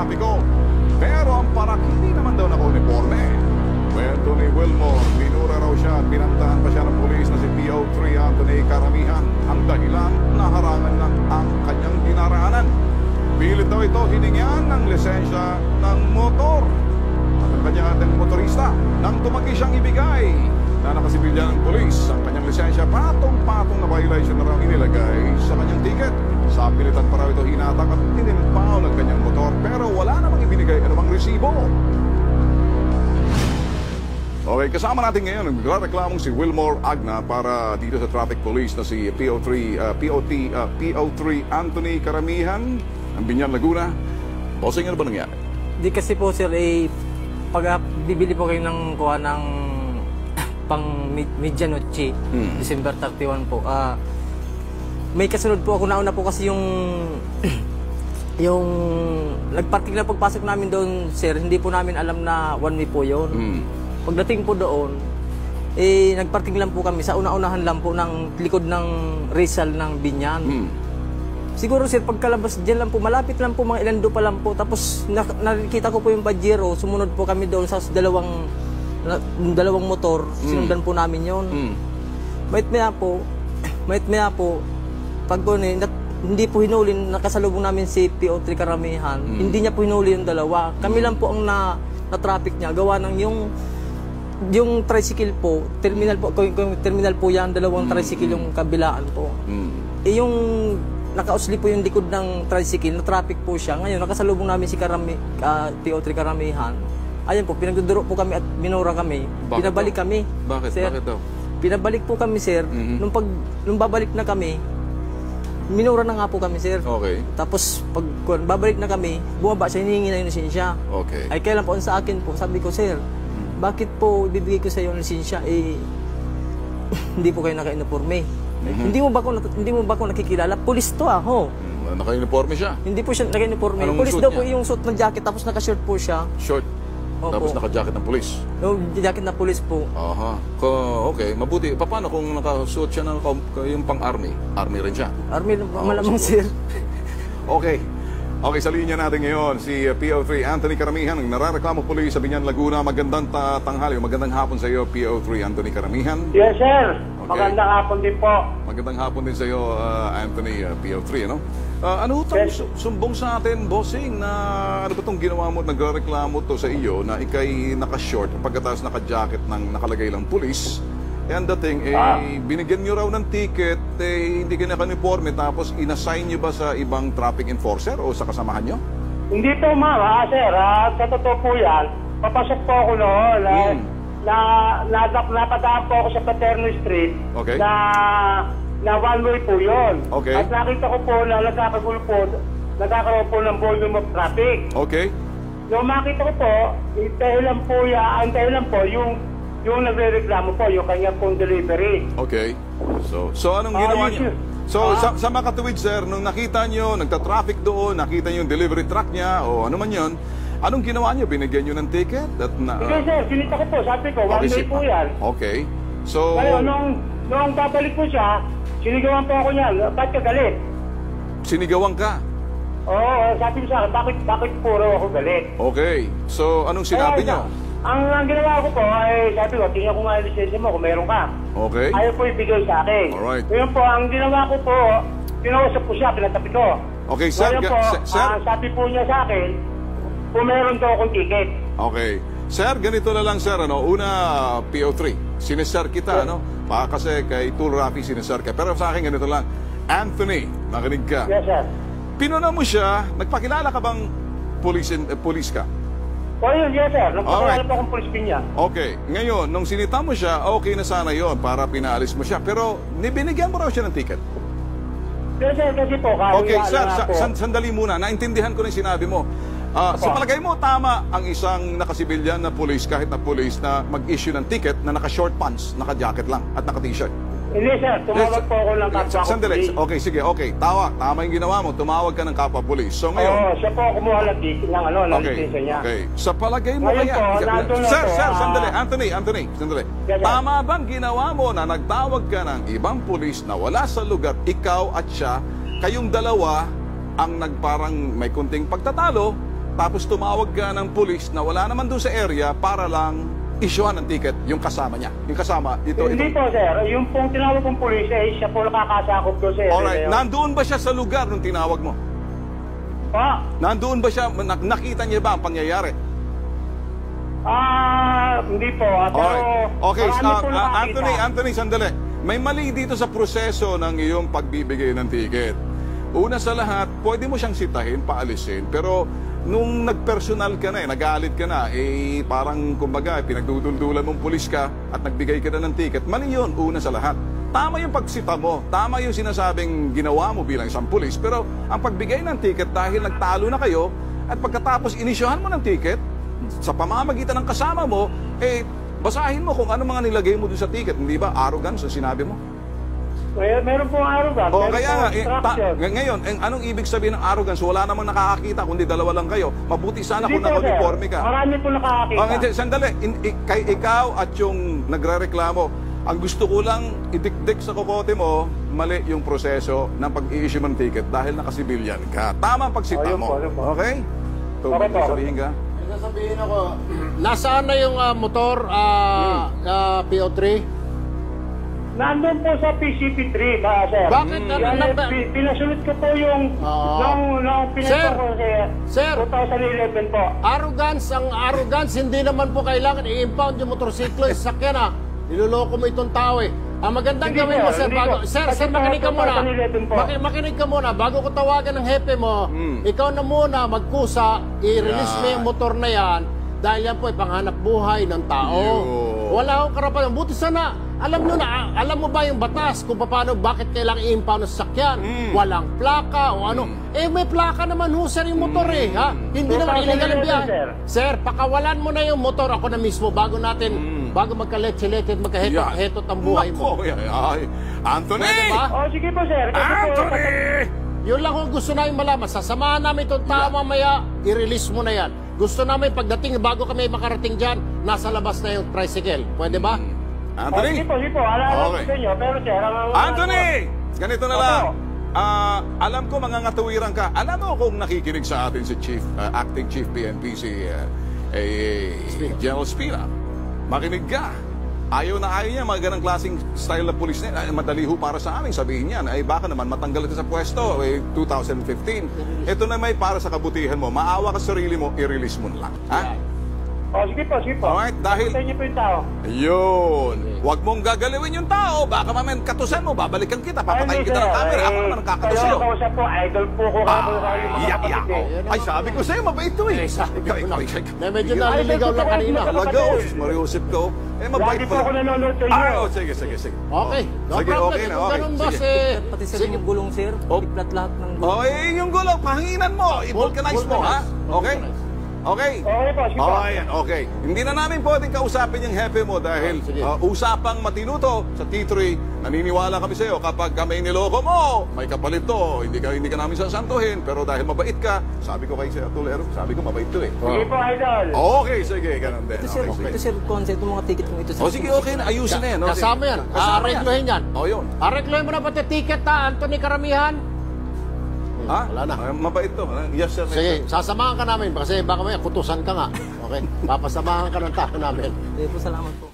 trapiko. Pero ang parakili naman daw naka-uniforme. Kwento ni Wilmore, binura raw siya at binantahan pa siya ng pulis na si PO3 Anthony Karamihan. Ang dahilan, naharangan lang ang kanyang dinaraanan. Pilit daw ito hiningyan ng lisensya ng motor at ang kanyang motorista. Nang tumagi siyang ibigay na nakasibilyan ng pulis ang kanyang lisensya, patong-patong na violation na raw inilagay sa kanyang ticket. Sa pilitan pa raw ito hinatak at ininpaw ng kanyang motor, pero wala namang ibinigay anumang resibo. Okay, kasama natin ngayon ang nagreklamong si Wilmore Agna para dito sa traffic police na si PO3 Anthony Karamihan ng Biñan, Laguna. Bossing, ano ba nangyari? Di kasi po sir, pag bibili po kayo ng kuha ng pang medianoche, December 31 po, may kasunod po ako, nauna po kasi yung nagparking na pagpasok namin doon, sir, hindi po namin alam na one way po yun. Pagdating po doon, nagparking lang po kami sa una-unahan lang po ng likod ng Rizal ng Biñan. Siguro sir, pagkalabas dyan lang po, malapit lang po, mga ilando pa lang po. Tapos nakikita ko po yung Pajero, sumunod po kami doon sa dalawang motor, sinundan po namin yun. Maya po, pag hindi po hinuli, nakasalubong namin si PO3 Karamihan, hindi niya po hinuli yung dalawa. Kami lang po ang na-traffic niya, gawa ng yung tricycle po, terminal po yan, dalawang tricycle yung kabilaan po. Yung nakausli po yung likod ng tricycle, na-traffic po siya. Ngayon, nakasalubong namin si PO3 Karamihan. Ayun po, pinagduduro po kami at minura kami. Bakit Pinabalik daw? kami. Bakit? Sir, Bakit daw? Pinabalik po kami, sir. Nung babalik na kami, minura na nga po kami, sir. Okay. Tapos, pag babalik na kami, bumaba siya, hinihingi na yung lisensya. Okay. Ay, kailan po sa akin po, sabi ko, sir, bakit po ibibigay ko sa iyo yung lisensya? Hindi po kayo naka-uniforme. Hindi mo ba ako nakikilala? Pulis to ho. Naka-uniforme siya? Hindi po siya naka-uniforme. Anong Pulis suit daw niya? po yung suit ng jacket, tapos naka-shirt po siya. Short? Opo. Tapos naka-jacket ng pulis? Yung jacket na pulis po. Aha. Okay, mabuti. Paano kung nakasuot siya ng yung pang-army? Army rin siya? Army, malamang sir. Okay. Okay, sa linya natin ngayon, si PO3 Anthony Karamihan, ng narareklamo pulis sa Biñan, Laguna. Magandang tanghali, magandang hapon sa iyo, PO3 Anthony Karamihan. Yes, sir. Okay. Magandang hapon din po. Magandang hapon din sa iyo, Anthony, PO3, ano? Ano itong sumbong sa atin, bossing, na ano ba itong ginawa mo, nagreklamo to sa iyo na ikay naka-short pagkatapos naka-jacket ng nakalagay lang pulis? And the thing, binigyan nyo raw ng ticket, hindi kayo naka-uniforme, tapos inassign nyo ba sa ibang traffic enforcer o sa kasamahan nyo? Hindi po, ma'am, sir. Sa totoo po yan, papasok po ako noon. Napadaan po ako sa Paterno Street. Okay. Na one way po yun. Okay. At nakita ko po na nagkakaroon po ng volume of traffic. Okay. Yung makita ko po, ang dahilan po, yung nagre-reklamo po, yung kanya pong delivery. Okay. So anong ginawa niyo? So sa makatuwid, sir, nung nakita niyo, nagta-traffic doon, nakita niyo yung delivery truck niya o ano man yun, anong ginawa niyo? Binigyan niyo ng ticket? Hindi, sir. Sinita ko po. Sabi ko, one way po yan. Okay. So... Ngayon, nung babalik po siya, sinigawan po ako niyan. Ba't ka galit? Sinigawan ka? Oo, sabi ko sa akin, bakit puro ako galit? Okay. So anong sinabi niyo? Ang ginawa ko po ay sabi ko, tingnan ko nga yung lisensya mo kung meron ka. Okay. Ayaw po ibigay sa akin. Alright. Ngayon po, ang ginawa ko po, pinausap po siya, pinatabi ko. Okay, sir. Ngayon po, sabi po niya sa akin, kung meron daw akong ticket. Okay. Sir, ganito na lang, sir. Una, PO3, sineser kita, kasi kay Tool Rafi sineser ka. Pero sa akin, ganito lang. Anthony, makinig ka. Yes, sir. Pinuna mo siya, nagpakilala ka bang police ka? O yun, yes, sir. Nagpakilala po akong police pinya. Okay. Ngayon, nung sinita mo siya, okay na sana yon para pinaalis mo siya. Pero, binigyan mo raw siya ng ticket. Yes, sir, kasi po, okay, sir, sandali muna. Naintindihan ko na yung sinabi mo. Sa palagay mo, tama ang isang nakasibilyan na police, kahit na police, na mag-issue ng ticket na naka-short pants, naka-jacket lang, at naka-t-shirt? Hindi, sir. Tumawag po ako ng kapwa ko. Sandali. Okay, sige. Okay. Tama yung ginawa mo. Tumawag ka ng kapwa police. So ngayon... Oo, siya po kumuha ng lisensya niya. Okay. Sa palagay mo ngayon kaya... po, Sir, sandali. Anthony, sandali. Yes, tama bang ginawa mo na nagtawag ka ng ibang police na wala sa lugar, ikaw at siya, kayong dalawa ang nagparang may kunting pagtatalo, tapos tumawag ka ng pulis na wala naman doon sa area para lang isyuhan ng ticket yung kasama niya. Yung kasama, Hindi po, sir. Yung pong tinawag kong pulis, siya po nakakasakop ko, sir. Alright, nandoon ba siya sa lugar nung tinawag mo? Nandoon ba siya, nakita niya ba ang pangyayari? Hindi po. Pero Okay, marami po nakakita. Anthony, sandali. May mali dito sa proseso ng iyong pagbibigay ng ticket. Una sa lahat, pwede mo siyang sitahin, paalisin, pero nung nagpersonal ka na, nagalit ka na, parang kumbaga, pinagduduldulan mong pulis ka at nagbigay ka na ng ticket, mali yun, una sa lahat. Tama yung pagsita mo, tama yung sinasabing ginawa mo bilang isang pulis, pero ang pagbigay ng ticket dahil nagtalo na kayo, at pagkatapos inisyuhan mo ng ticket, sa pamamagitan ng kasama mo, basahin mo kung ano mga nilagay mo dun sa ticket, hindi ba? Arrogance ang sinabi mo? Meron pong arrogance. O meron kaya pong nga, instruction. ngayon, anong ibig sabihin ng arrogance? Wala namang nakakakita, kundi dalawa lang kayo. Mabuti sana Hindi kung po, sir. naka-uniforme ka. Marami po nakakakita. Hindi, sandali. Kay ikaw at yung nagrereklamo, ang gusto ko lang idikdik sa kokote mo, mali yung proseso ng pag-i-issue ng ticket dahil nakasibilyan ka. Tama ang pagsita Ayun mo. po, ayun po. Okay? Ito, Okay may po. sabihin ka? Sasabihin ako, nasaan na yung motor PO3? Nandun po sa PCP3, sir. Bakit? Pinasunod ko po yung nung Sir. pinag ko Sir. 2011 po. Ang arrogance, hindi naman po kailangan i-impound yung motorsiklo, yung sasakyan ha. Niloloko mo itong tao eh. Ang magandang Hindi gawin po, mo, sir, hindi po. sir, Kasi makinig ka muna. 2011 po. Makinig ka muna. Bago ko tawagan ng hepe mo, ikaw na muna magkusa, i-release mo yung motor na yan dahil yan po ay panghanap buhay ng tao. Yun. Wala akong karapatan. Buti sana, alam mo ba yung batas kung paano, bakit kailangan i-impound ng sasakyan? Walang plaka o ano. May plaka naman ho, sir, yung motor eh. Ha? Hindi naman illegal ang biyahe. Sir, pakawalan mo na yung motor. Ako na mismo, bago magka-letse-letse at magka-hetot ang buhay mo. Nako, ay. Anthony! Pwede ba? Sige po, sir. Kasi po, Anthony! Yun lang kung gusto namin malaman. Sasamahan namin itong tao mamaya, i-release mo na yan. Gusto namin pagdating, bago kami makarating dyan, nasa labas na yung tricycle. Pwede ba? Anthony? Sige po. Alam ko Okay. sa inyo. Pero, sir, Anthony! Ganito na Opo. lang. Alam ko mangangatuwiran ka. Alam mo kung nakikinig sa atin si Acting Chief PNP, si General Spina. Makinig ka. Ayaw niya mga ganang klaseng style na pulis na madali ho para sa amin. Sabihin niyan, baka naman matanggal ka sa pwesto, 2015. Ito na may para sa kabutihan mo. Maawa ka sa sarili mo, i-release mo na lang. Ha? Sige po. Alright, dahil... Sa inyo po yung tao. Yun. Huwag mong gagalawin yung tao. Baka mamaya katusan mo, babalikan kita, papatayin kita ng camera. Ako naman nakakatos sa'yo. Kayo kausap po, idol po ko. Ay, sabi ko sa'yo, mabait to eh. Sabi ko na. Ikaw. Na medyo naliligaw lang kanina. Lagaw, Mariusip ko. Mabait Lagi po ako pala. nanonood sa inyo. Sige. Okay. No Sige, problem. okay na, Kung okay. ganun boss, Sige. Pati sa yung gulong, sir. Oh. Iplat lahat ng gulong. Yung gulong, pahinginan mo. I-vulcanize mo, ha? Okay? Okay? Okay po, sige po. Ayan, okay. Hindi na namin pwedeng kausapin yung hepe mo dahil Sige. usapang matinuto sa T3, naniniwala kami sa iyo kapag kami niloko mo, may kapalit to. Hindi ka namin sasantuhin, pero dahil mabait ka, sabi ko kay Sir Tulero, sabi ko mabait to eh. Sige po, idol. Okay, sige, ganun din. Ito, sir, Okay, ito, sir, concept ng mga ticket mo ito, sir. sige, okay na. Ayusin na yan. okay. Kasama yan. Kasama yan. Areglohin yan. Yun. Areglohin mo na pati ticket ha, Anthony Karamihan. Ha? Wala na. Mabait to. Yes, sir. Sige, sasamahan ka namin kasi baka may kutusan ka nga. Okay? Papasamahan ka ng tao namin. Sige po, salamat po.